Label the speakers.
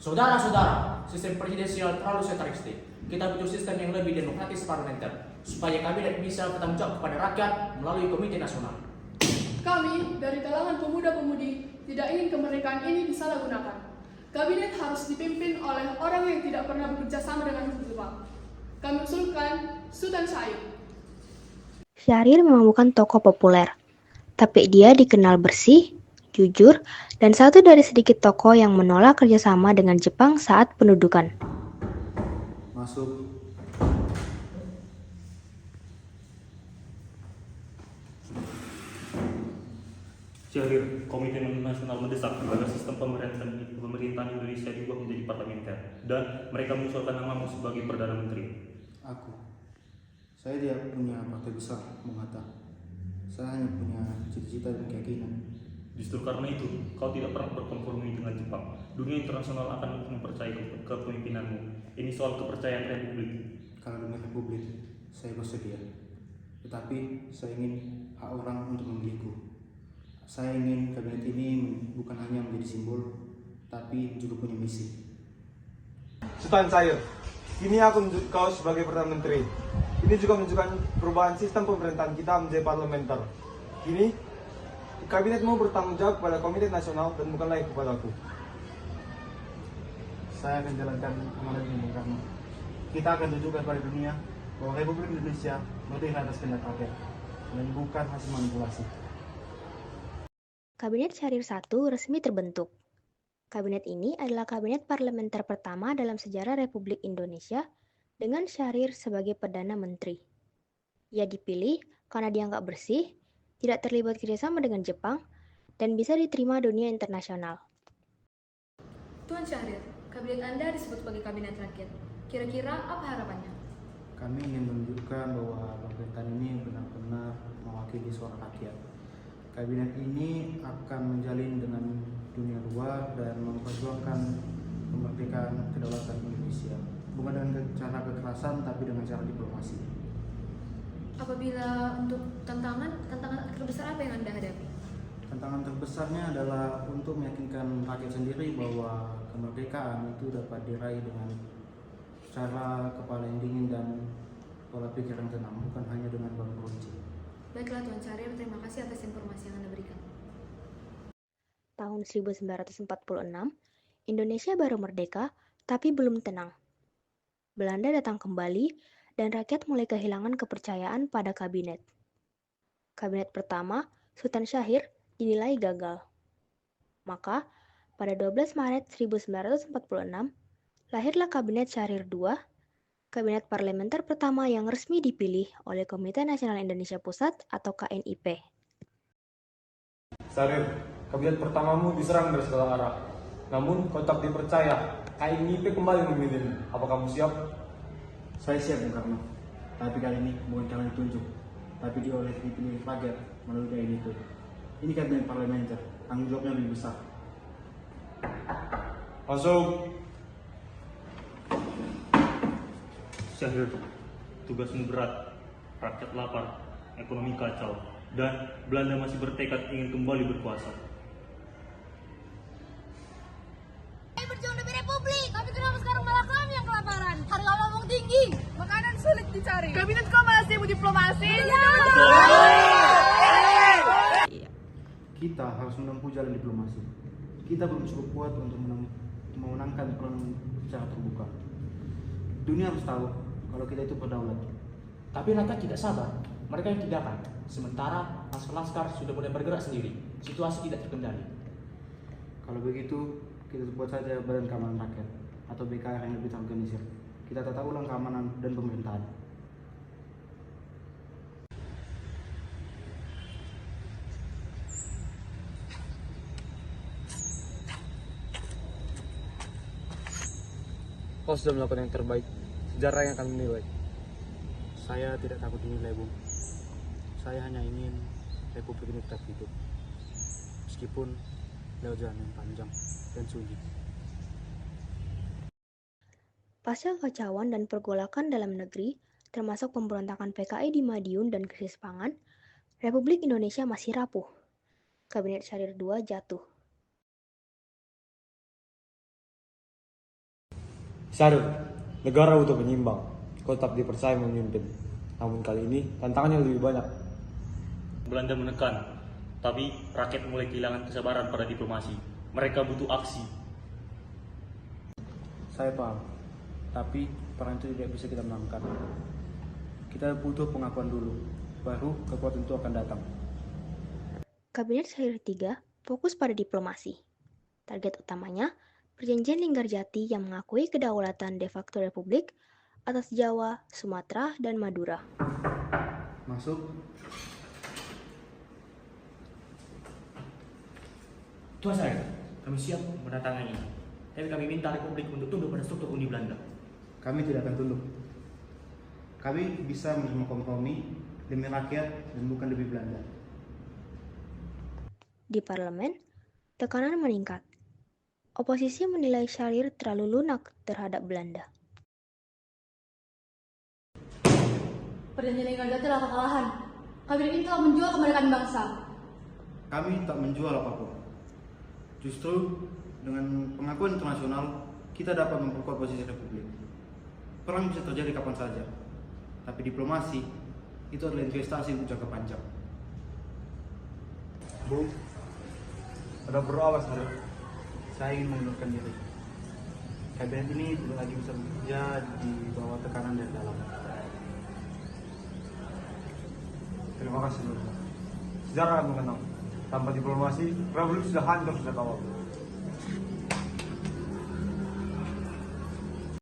Speaker 1: Saudara-saudara, sistem presidensial terlalu sentralistik. Kita butuh sistem yang lebih demokratis parlementer, supaya kabinet bisa bertanggung jawab kepada rakyat melalui Komite Nasional.
Speaker 2: Kami dari kalangan pemuda-pemudi tidak ingin kemerdekaan ini disalahgunakan. Kabinet harus dipimpin oleh orang yang tidak pernah bekerja sama dengan Jepang. Kami usulkan Sultan Syahrir.
Speaker 3: Syahrir memang bukan tokoh populer, tapi dia dikenal bersih, jujur, dan satu dari sedikit tokoh yang menolak kerjasama dengan Jepang saat pendudukan.
Speaker 4: Masuk.
Speaker 5: Syahrir, Komite Nasional mendesak agar sistem pemerintahan Indonesia diubah menjadi parlementer dan mereka mengusulkan namamu sebagai Perdana Menteri.
Speaker 4: Saya tidak punya partai besar, mengata. Saya hanya punya cita-cita dan keyakinan.
Speaker 5: Justru karena itu, kau tidak pernah berkompromi dengan Jepang. Dunia internasional akan mempercayai kepemimpinanmu. Ini soal kepercayaan Republik.
Speaker 4: Kalau demi Republik, saya bersedia. Tetapi saya ingin hak orang untuk memilihku. Saya ingin kabinet ini bukan hanya menjadi simbol, tapi juga punya misi.
Speaker 6: Sultan Syahrir, ini aku menunjuk kau sebagai Perdana Menteri. Ini juga menunjukkan perubahan sistem pemerintahan kita menjadi parlementer. Kini, kabinetmu bertanggung jawab kepada Komite Nasional dan bukan lagi kepadaku.
Speaker 4: Saya akan jalankan amanat ini, Bung Karno. Kita akan tunjukkan pada dunia bahwa Republik Indonesia berdiri atas kehendak rakyat dan bukan hasil manipulasi.
Speaker 3: Kabinet Syahrir I resmi terbentuk. Kabinet ini adalah kabinet parlementer pertama dalam sejarah Republik Indonesia dengan Syahrir sebagai Perdana Menteri. Ia dipilih karena dianggap bersih, tidak terlibat kerjasama dengan Jepang, dan bisa diterima dunia internasional.
Speaker 7: Tuan Syahrir, kabinet Anda disebut sebagai kabinet rakyat. Kira-kira apa harapannya?
Speaker 4: Kami ingin menunjukkan bahwa pemerintahan ini benar-benar mewakili suara rakyat. Kabinet ini akan menjalin dengan dunia luar dan memperjuangkan kemerdekaan kedaulatan Indonesia. Bukan dengan cara kekerasan, tapi dengan cara diplomasi.
Speaker 7: Apabila untuk tantangan terbesar apa yang Anda hadapi?
Speaker 4: Tantangan terbesarnya adalah untuk meyakinkan rakyat sendiri bahwa kemerdekaan itu dapat diraih dengan cara kepala yang dingin dan pola pikir yang tenang, bukan hanya dengan bambu runcing.
Speaker 7: Baiklah Tuan Syahrir, terima kasih atas informasi yang Anda berikan.
Speaker 3: Tahun 1946, Indonesia baru merdeka, tapi belum tenang. Belanda datang kembali, dan rakyat mulai kehilangan kepercayaan pada kabinet. Kabinet pertama, Sultan Syahrir, dinilai gagal. Maka, pada 12 Maret 1946, lahirlah Kabinet Syahrir II, kabinet parlementer pertama yang resmi dipilih oleh Komite Nasional Indonesia Pusat atau KNIP.
Speaker 6: Syahrir, kabinet pertamamu diserang dari segala arah. Namun, kau tak dipercaya. KNIP kembali memilihmu. Apa kamu siap?
Speaker 4: Saya siap, Bung Karno. Tapi kali ini bukan karena ditunjuk, tapi dipilih rakyat melalui KNIP. Ini kabinet parlementer, tanggung jawabnya lebih besar.
Speaker 6: Masuk.
Speaker 5: Syahrir, tugasmu berat, rakyat lapar, ekonomi kacau, dan Belanda masih bertekad ingin kembali berkuasa.
Speaker 8: Kami berjuang demi Republik, tapi kenapa sekarang malah kami yang kelaparan? Harga ngomong tinggi, makanan sulit dicari.
Speaker 2: Kabinet kau malah sibuk diplomasi.
Speaker 4: Kita harus menempuh jalan diplomasi. Kita belum cukup kuat untuk memenangkan perang secara terbuka. Dunia harus tahu kalau kita itu berdaulat.
Speaker 1: Tapi rakyat tidak sabar, mereka yang tidak akan. Sementara laskar-laskar sudah mulai bergerak sendiri, situasi tidak terkendali.
Speaker 4: Kalau begitu, kita buat saja Badan Keamanan Rakyat atau BKR yang lebih terorganisir. Kita tata ulang keamanan dan pemerintahan.
Speaker 6: Kau sudah melakukan yang terbaik. Sejarah yang akan menilai.
Speaker 4: Saya tidak takut dinilai, Bung. Saya hanya ingin Republik ini tetap hidup. Meskipun lewat jalan yang panjang dan sunyi.
Speaker 3: Pasca kekacauan dan pergolakan dalam negeri, termasuk pemberontakan PKI di Madiun dan krisis pangan, Republik Indonesia masih rapuh. Kabinet Syahrir II jatuh.
Speaker 6: Syahrir, negara butuh penyimbang. Kau tetap dipercaya memimpin. Namun kali ini tantangannya lebih banyak.
Speaker 5: Belanda menekan, tapi rakyat mulai kehilangan kesabaran pada diplomasi. Mereka butuh aksi.
Speaker 4: Saya paham, tapi perang itu tidak bisa kita menangkan. Kita butuh pengakuan dulu, baru kekuatan itu akan datang.
Speaker 3: Kabinet Syahrir III fokus pada diplomasi. Target utamanya, Perjanjian Linggarjati yang mengakui kedaulatan de facto Republik atas Jawa, Sumatera, dan Madura.
Speaker 4: Masuk.
Speaker 1: Tuan Syahrir, kami siap menandatangani. Tapi kami minta Republik untuk tunduk pada struktur Uni Belanda.
Speaker 4: Kami tidak akan tunduk. Kami bisa menerima kompromi demi rakyat dan bukan demi Belanda.
Speaker 3: Di parlemen, tekanan meningkat. Oposisi menilai Syahrir terlalu lunak terhadap Belanda.
Speaker 8: Perjanjian Linggarjati adalah kekalahan. Kabinet ini telah menjual kemerdekaan bangsa.
Speaker 4: Kami tak menjual apapun. Justru dengan pengakuan internasional, kita dapat memperkuat posisi Republik. Perang bisa terjadi kapan saja, tapi diplomasi itu adalah investasi untuk jangka panjang.
Speaker 6: Bu, ada perlu apa Syahrir?
Speaker 4: Saya ingin mengundurkan diri. Kabinet ini tidak lagi bisa bekerja di bawah tekanan dari dalam.
Speaker 6: Terima kasih. Sejarah akan mengenang. Tanpa diplomasi, Republik sudah hancur sejak awal.